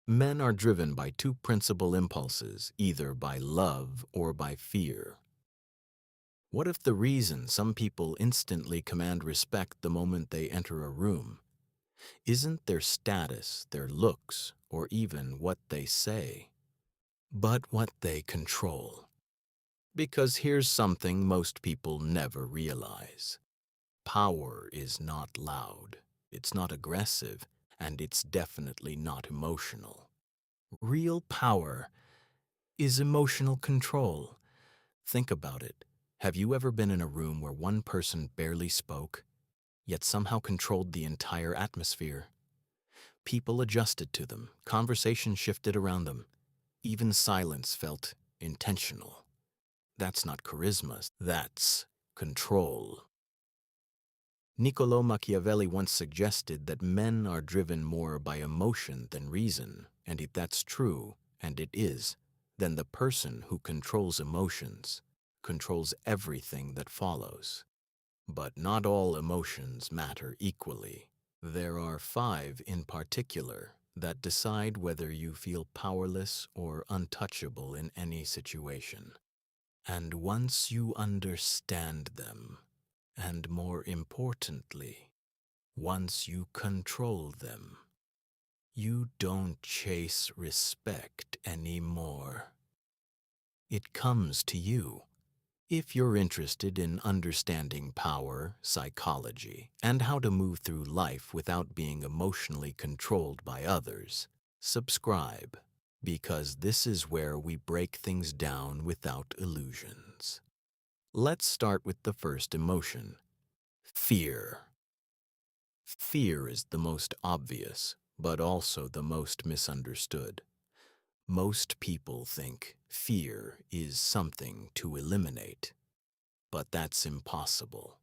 Men are driven by two principal impulses, either by love or by fear. What if the reason some people instantly command respect the moment they enter a room isn't their status, their looks, or even what they say, but what they control? Because here's something most people never realize. Power is not loud, it's not aggressive, and it's definitely not emotional. Real power is emotional control. Think about it. Have you ever been in a room where one person barely spoke, yet somehow controlled the entire atmosphere? People adjusted to them, conversation shifted around them, even silence felt intentional. That's not charisma, that's control. Niccolo Machiavelli once suggested that men are driven more by emotion than reason, and if that's true, and it is, then the person who controls emotions controls everything that follows. But not all emotions matter equally. There are five in particular that decide whether you feel powerless or untouchable in any situation. And once you understand them, and more importantly, once you control them, you don't chase respect anymore. It comes to you. If you're interested in understanding power, psychology, and how to move through life without being emotionally controlled by others, subscribe, because this is where we break things down without illusions. Let's start with the first emotion, fear. Fear is the most obvious, but also the most misunderstood. Most people think fear is something to eliminate, but that's impossible.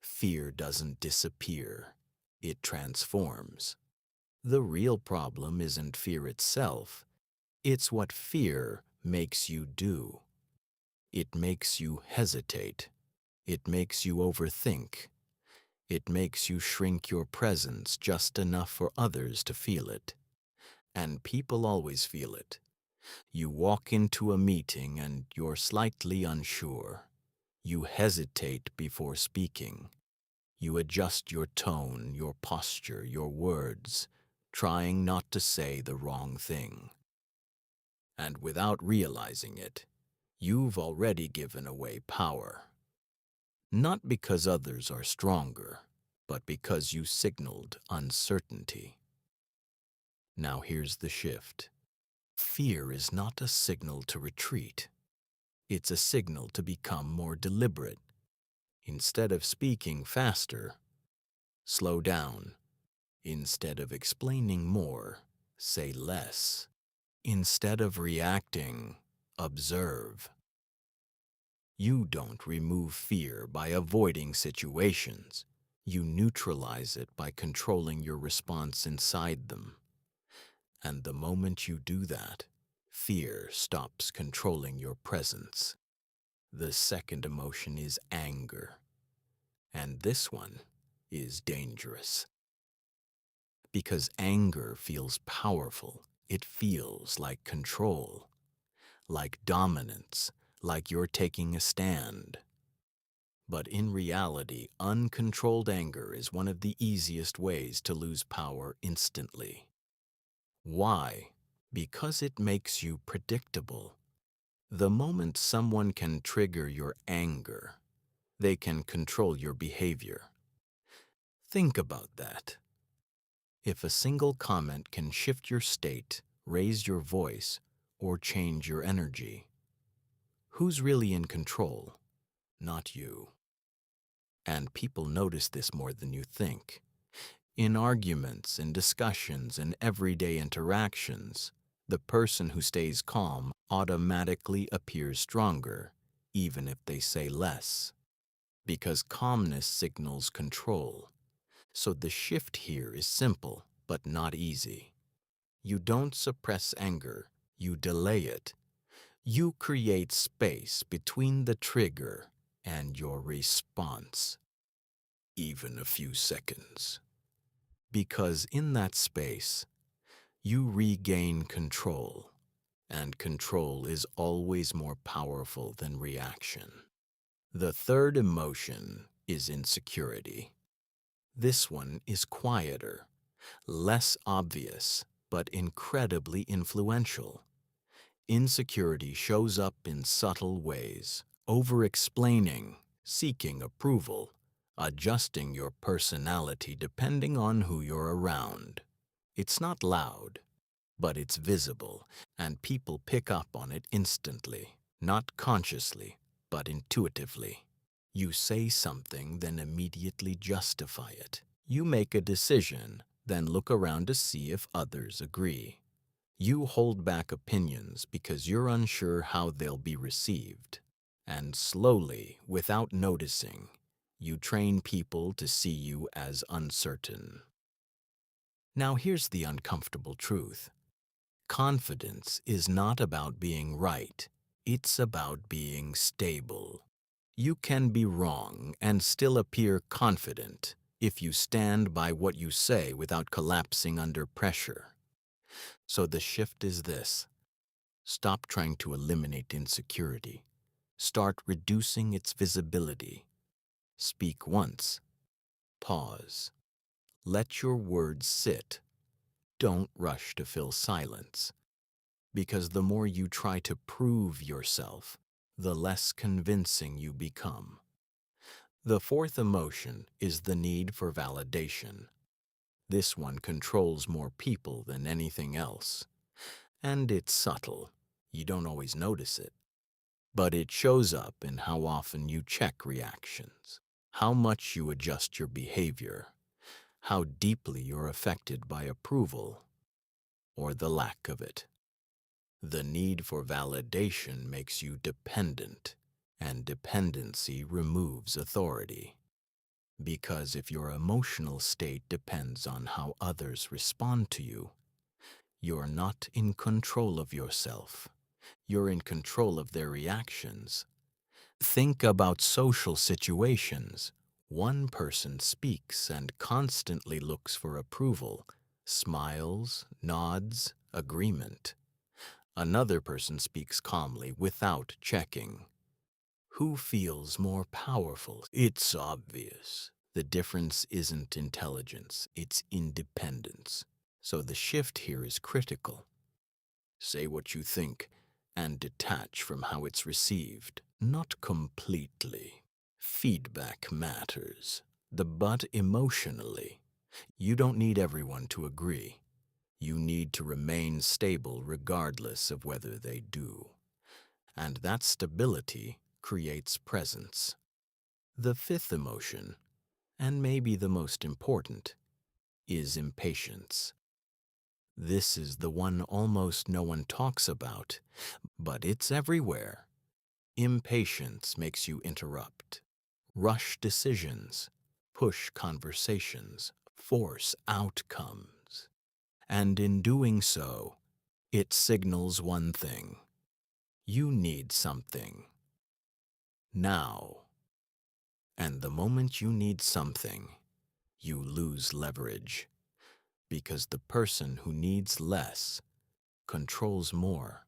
Fear doesn't disappear, it transforms. The real problem isn't fear itself, it's what fear makes you do. It makes you hesitate, it makes you overthink, it makes you shrink your presence just enough for others to feel it. And people always feel it. You walk into a meeting and you're slightly unsure. You hesitate before speaking. You adjust your tone, your posture, your words, trying not to say the wrong thing. And without realizing it, you've already given away power. Not because others are stronger, but because you signaled uncertainty. Now here's the shift. Fear is not a signal to retreat. It's a signal to become more deliberate. Instead of speaking faster, slow down. Instead of explaining more, say less. Instead of reacting, observe. You don't remove fear by avoiding situations. You neutralize it by controlling your response inside them. And the moment you do that, fear stops controlling your presence. The second emotion is anger. And this one is dangerous. Because anger feels powerful. It feels like control, like dominance, like you're taking a stand. But in reality, uncontrolled anger is one of the easiest ways to lose power instantly. Why? Because it makes you predictable. The moment someone can trigger your anger, they can control your behavior. Think about that. If a single comment can shift your state, raise your voice, or change your energy, who's really in control? Not you. And people notice this more than you think. In arguments, in discussions, in everyday interactions, the person who stays calm automatically appears stronger, even if they say less. Because calmness signals control. So the shift here is simple, but not easy. You don't suppress anger, you delay it. You create space between the trigger and your response, even a few seconds. Because in that space, you regain control, and control is always more powerful than reaction. The third emotion is insecurity. This one is quieter, less obvious, but incredibly influential. Insecurity shows up in subtle ways, over-explaining, seeking approval, adjusting your personality depending on who you're around. It's not loud, but it's visible, and people pick up on it instantly, not consciously, but intuitively. You say something, then immediately justify it. You make a decision, then look around to see if others agree. You hold back opinions because you're unsure how they'll be received. And slowly, without noticing, you train people to see you as uncertain. Now here's the uncomfortable truth. Confidence is not about being right. It's about being stable. You can be wrong and still appear confident if you stand by what you say without collapsing under pressure. So the shift is this. Stop trying to eliminate insecurity. Start reducing its visibility. Speak once. Pause. Let your words sit. Don't rush to fill silence. Because the more you try to prove yourself, the less convincing you become. The fourth emotion is the need for validation. This one controls more people than anything else. And it's subtle. You don't always notice it. But it shows up in how often you check reactions, how much you adjust your behavior, how deeply you're affected by approval, or the lack of it. The need for validation makes you dependent, and dependency removes authority. Because if your emotional state depends on how others respond to you, you're not in control of yourself. You're in control of their reactions. Think about social situations. One person speaks and constantly looks for approval, smiles, nods, agreement. Another person speaks calmly without checking. Who feels more powerful? It's obvious. The difference isn't intelligence, it's independence. So the shift here is critical. Say what you think and detach from how it's received. Not completely. Feedback matters, but emotionally. You don't need everyone to agree. You need to remain stable regardless of whether they do. And that stability creates presence. The fifth emotion, and maybe the most important, is impatience. This is the one almost no one talks about, but it's everywhere. Impatience makes you interrupt, rush decisions, push conversations, force outcomes. And in doing so, it signals one thing. You need something. Now. And the moment you need something, you lose leverage. Because the person who needs less controls more.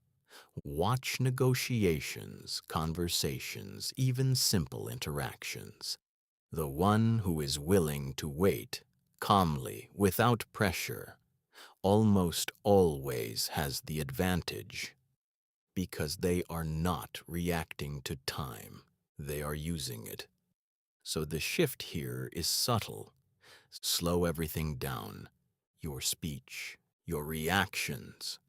Watch negotiations, conversations, even simple interactions. The one who is willing to wait, calmly, without pressure, almost always has the advantage. Because they are not reacting to time, they are using it. So the shift here is subtle. Slow everything down. Your speech, your reactions,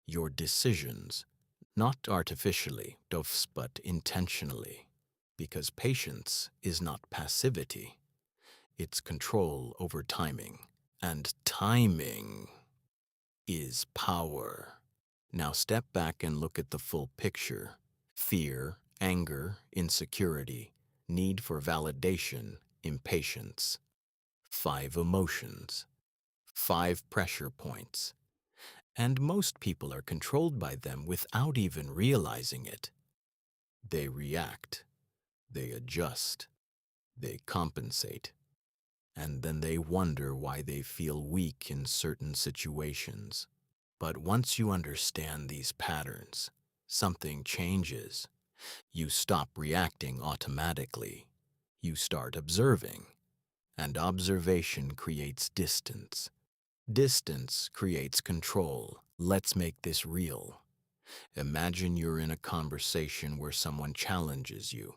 your decisions, not artificially, but intentionally. Because patience is not passivity. It's control over timing. And timing is power. Now step back and look at the full picture. Fear, anger, insecurity, need for validation, impatience. 5 emotions, 5 pressure points. And most people are controlled by them without even realizing it. They react, they adjust, they compensate. and then they wonder why they feel weak in certain situations. But once you understand these patterns, something changes. You stop reacting automatically. You start observing, and observation creates distance. Distance creates control. Let's make this real. Imagine you're in a conversation where someone challenges you.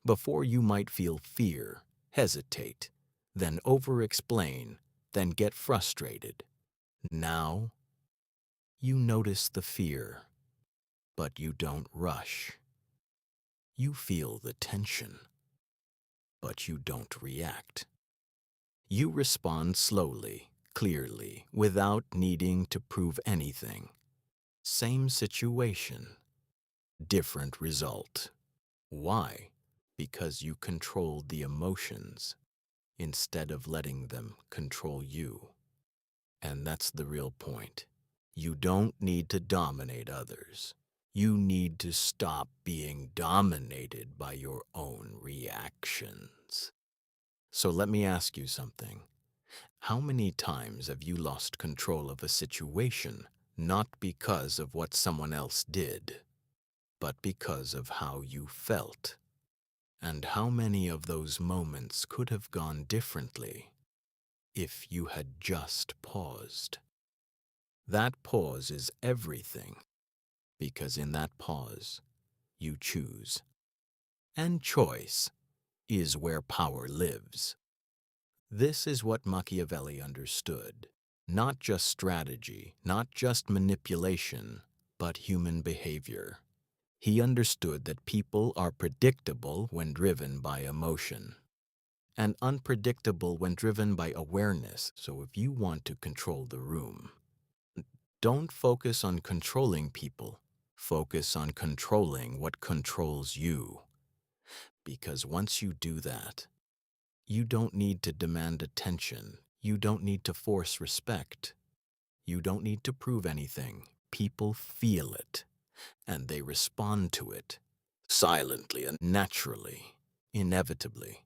Before you might feel fear, hesitate, then over-explain, then get frustrated. Now, you notice the fear, but you don't rush. You feel the tension, but you don't react. You respond slowly, clearly, without needing to prove anything. Same situation, different result. Why? Because you controlled the emotions instead of letting them control you. And that's the real point. You don't need to dominate others. You need to stop being dominated by your own reactions. So let me ask you something. How many times have you lost control of a situation not because of what someone else did, but because of how you felt? And how many of those moments could have gone differently if you had just paused? That pause is everything, because in that pause, you choose. And choice is where power lives. This is what Machiavelli understood. Not just strategy, not just manipulation, but human behavior. He understood that people are predictable when driven by emotion, and unpredictable when driven by awareness. So if you want to control the room, don't focus on controlling people. Focus on controlling what controls you. Because once you do that, you don't need to demand attention. You don't need to force respect. You don't need to prove anything. People feel it, and they respond to it, silently and naturally, inevitably.